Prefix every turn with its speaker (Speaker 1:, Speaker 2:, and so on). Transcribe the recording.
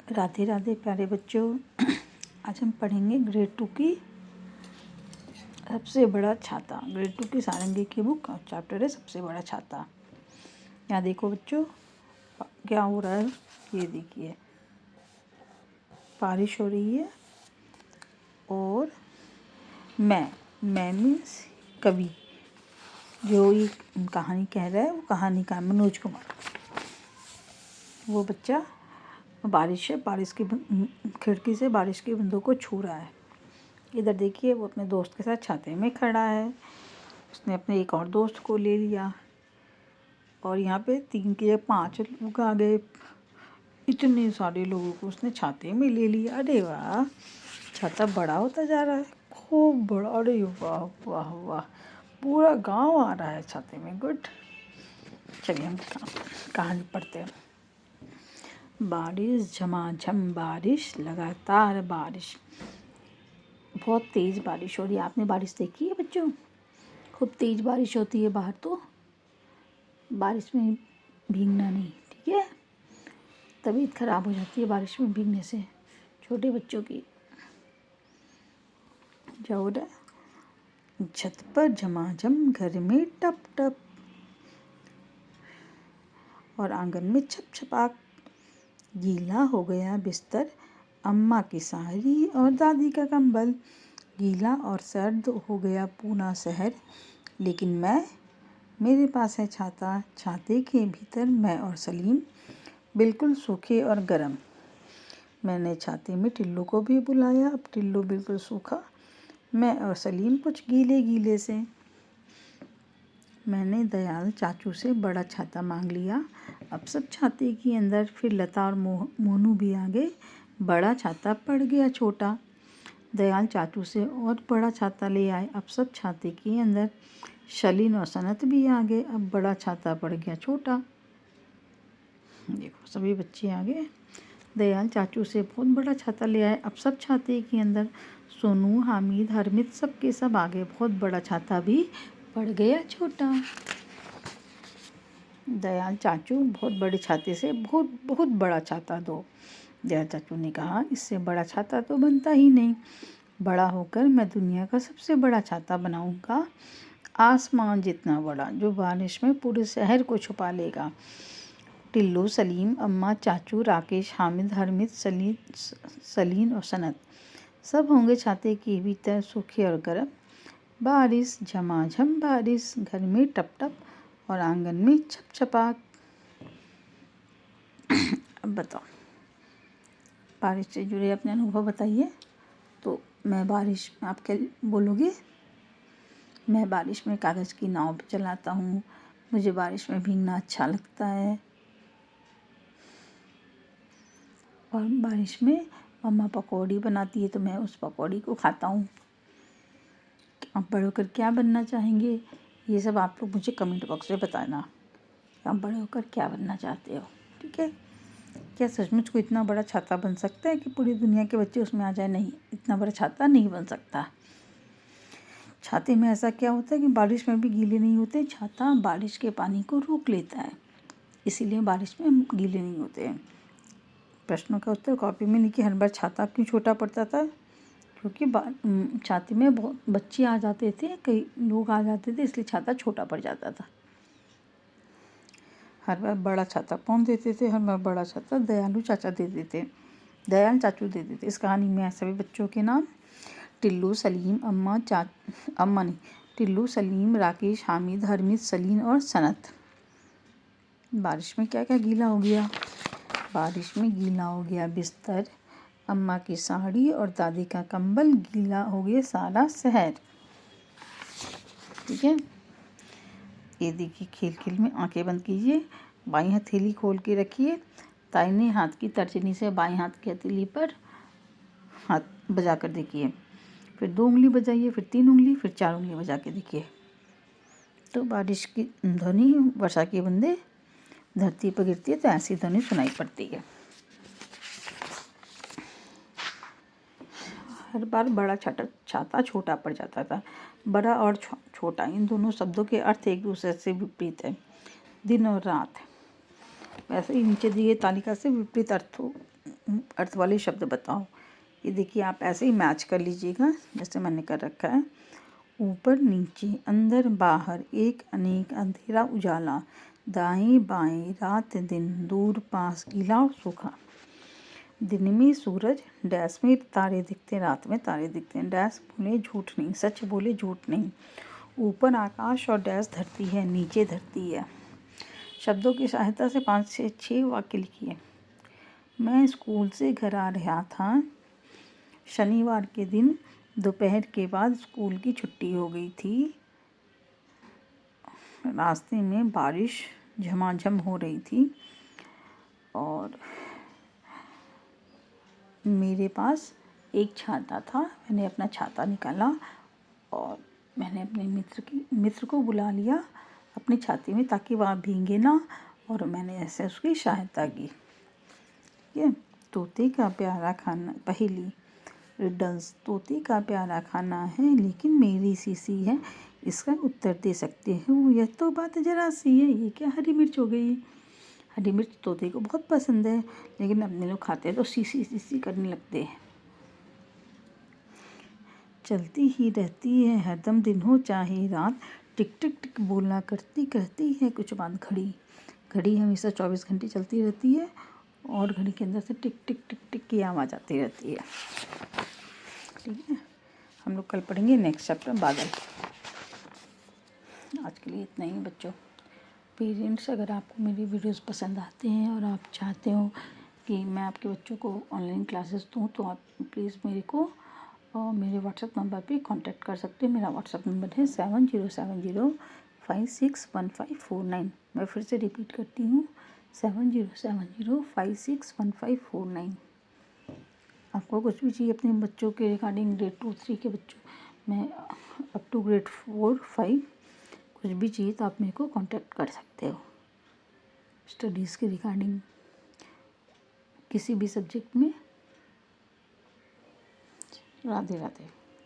Speaker 1: राधे राधे प्यारे बच्चों। आज हम पढ़ेंगे ग्रेड 2 की सबसे बड़ा छाता। ग्रेड 2 की सारंगी की बुक चैप्टर है सबसे बड़ा छाता। यहाँ देखो बच्चों क्या हो रहा है, ये देखिए बारिश हो रही है और मैं मीन्स कवि जो ये कहानी कह रहा है वो कहानी का मनोज कुमार। वो बच्चा बारिश की खिड़की से बारिश की बूंदों को छू रहा है। इधर देखिए वो अपने दोस्त के साथ छाते में खड़ा है। उसने अपने एक और दोस्त को ले लिया और यहाँ पे 3 के 5 लोग आ गए। इतने सारे लोगों को उसने छाते में ले लिया। अरे वाह, छाता बड़ा होता जा रहा है, खूब बड़ा। अरे वाह वाह वाह, पूरा गांव आ रहा है छाते में। गुड, चलिए हम कहानी पढ़ते हैं। बारिश, झमाझम बारिश, लगातार बारिश, बहुत तेज़ बारिश हो रही है। आपने बारिश देखी है बच्चों? खूब तेज़ बारिश होती है बाहर, तो बारिश में भीगना नहीं, ठीक है? तबीयत खराब हो जाती है बारिश में भीगने से, छोटे बच्चों की। क्या हो रहा है? छत पर झमाझम, घर में टप टप और आंगन में छप छपाक। गीला हो गया बिस्तर, अम्मा की साड़ी और दादी का कंबल। गीला और सर्द हो गया पूरा शहर, लेकिन मेरे पास है छाता। छाते के भीतर मैं और सलीम बिल्कुल सूखे और गर्म। मैंने छाते में टिल्लू को भी बुलाया। अब टिल्लू बिल्कुल सूखा, मैं और सलीम कुछ गीले गीले से। मैंने दयाल चाचू से बड़ा छाता मांग लिया। अब सब छाते के अंदर। फिर लता और मोनू भी आ गए। बड़ा छाता पड़ गया छोटा। दयाल चाचू से और बड़ा छाता ले आए। अब सब छाते के अंदर। शलीन और सनत भी आ गए। अब बड़ा छाता पड़ गया छोटा। देखो सभी बच्चे आ गए। दयाल चाचू से बहुत बड़ा छाता ले आए। अब सब छाते के अंदर। सोनू, हामिद, हरमित सब के सब आ गए। बहुत बड़ा छाता भी पड़ गया छोटा। दयाल चाचू बहुत बड़े छाते से बहुत बड़ा छाता दो। दयाल चाचू ने कहा, इससे बड़ा छाता तो बनता ही नहीं। बड़ा होकर मैं दुनिया का सबसे बड़ा छाता बनाऊंगा, आसमान जितना बड़ा, जो बारिश में पूरे शहर को छुपा लेगा। टिल्लू, सलीम, अम्मा, चाचू, राकेश, हामिद, हरमित, सलीन और सनत सब होंगे छाते के भीतर, सूखे और गर्म। बारिश, झमाझम बारिश, घर में टप टप और आंगन में छप छपाक। अब बताओ, बारिश से जुड़े अपने अनुभव बताइए। तो मैं बारिश में, आप क्या बोलोगे? मैं बारिश में कागज़ की नाव चलाता हूँ। मुझे बारिश में भीगना अच्छा लगता है। और बारिश में मम्मा पकौड़ी बनाती है तो मैं उस पकौड़ी को खाता हूँ। आप बड़े होकर क्या बनना चाहेंगे? ये सब आप लोग मुझे कमेंट बॉक्स में बताना। आप बड़े होकर क्या बनना चाहते हो, ठीक है? क्या सचमुच को इतना बड़ा छाता बन सकता है कि पूरी दुनिया के बच्चे उसमें आ जाए? नहीं, इतना बड़ा छाता नहीं बन सकता। छाते में ऐसा क्या होता है कि बारिश में भी गीले नहीं होते। छाता बारिश के पानी को रोक लेता है, इसीलिए बारिश में गीले नहीं होते हैं। प्रश्नों का उत्तर कॉपी में लिखिए। हर बार छाता क्यों छोटा पड़ता था? क्योंकि छाते में बहुत बच्चे आ जाते थे, कई लोग आ जाते थे, इसलिए छाता छोटा पड़ जाता था। हर बार बड़ा छाता कौन देते थे? हर बार बड़ा छाता दयालु चाचा देते थे, दयाल चाचू देते थे। इस कहानी में सभी बच्चों के नाम टिल्लू, सलीम, टिल्लू, सलीम, राकेश, हामिद, हरमित, सलीन और सनत। बारिश में क्या क्या गीला हो गया? बारिश में गीला हो गया बिस्तर, अम्मा की साड़ी और दादी का कंबल। गीला हो गया सारा शहर, ठीक है? ये देखिए, खेल खेल में आंखें बंद कीजिए, बाईं हथेली खोल के रखिए, दाहिने हाथ की तर्जनी से बाएं हाथ की हथेली पर हाथ बजा कर देखिए। फिर 2 उंगली बजाइए, फिर 3 उंगली, फिर 4 उंगली बजा के देखिए। तो बारिश की ध्वनि, वर्षा की बूंदें धरती पर गिरती है तो ऐसी ध्वनि सुनाई पड़ती है। हर बार बड़ा छाता छोटा पड़ जाता था। बड़ा और छोटा, इन दोनों शब्दों के अर्थ एक दूसरे से विपरीत है। दिन और रात, वैसे ही नीचे दिए तालिका से विपरीत अर्थ अर्थ वाले शब्द बताओ। ये देखिए, आप ऐसे ही मैच कर लीजिएगा जैसे मैंने कर रखा है। ऊपर नीचे, अंदर बाहर, एक अनेक, अंधेरा उजाला, दाएं बाएं, रात दिन, दूर पास, गीला और सूखा। दिन में सूरज, डैश में तारे दिखते, रात में तारे दिखते हैं। डैश बोले झूठ नहीं, सच बोले झूठ नहीं। ऊपर आकाश और डैश धरती है, नीचे धरती है। शब्दों की सहायता से 5 से 6 वाक्य लिखिए। मैं स्कूल से घर आ रहा था। शनिवार के दिन दोपहर के बाद स्कूल की छुट्टी हो गई थी। रास्ते में बारिश झमाझम हो रही थी और मेरे पास एक छाता था। मैंने अपना छाता निकाला और मैंने अपने मित्र को बुला लिया अपनी छाती में, ताकि वह भीगे ना, और मैंने ऐसे उसकी सहायता की। ठीक है। तोते का प्यारा खाना, पहेली रिडल्स। तोते का प्यारा खाना है लेकिन मेरी सीसी है, इसका उत्तर दे सकते हो? यह तो बात जरा सी है। ये क्या हरी मिर्च हो गई? हरी मिर्च तोते को बहुत पसंद है, लेकिन अपने लोग खाते हैं तो सीसी सीसी करने लगते हैं। चलती ही रहती है हरदम, दिन हो चाहे रात, टिक टिक टिक बोलना करती कहती है कुछ बात। घड़ी। घड़ी हमेशा 24 घंटे चलती रहती है और घड़ी के अंदर से टिक टिक टिक टिक की आवाज़ आती रहती है। ठीक है। हम लोग कल पढ़ेंगे नेक्स्ट चैप्टर बादल। आज के लिए इतना ही बच्चों। पेरेंट्स, अगर आपको मेरी वीडियोस पसंद आते हैं और आप चाहते हो कि मैं आपके बच्चों को ऑनलाइन क्लासेस दूँ, तो आप प्लीज़ मेरे को मेरे व्हाट्सएप नंबर पे कांटेक्ट कर सकते हैं। मेरा व्हाट्सएप नंबर है 7070561549। मैं फिर से रिपीट करती हूँ, 7070561549। आपको कुछ भी चाहिए अपने बच्चों के रिगार्डिंग, ग्रेड 2, 3 के बच्चों में अप टू ग्रेड 4, 5, कुछ भी चाहिए तो आप मेरे को कांटेक्ट कर सकते हो। स्टडीज़ के रिगार्डिंग किसी भी सब्जेक्ट में। राधे राधे।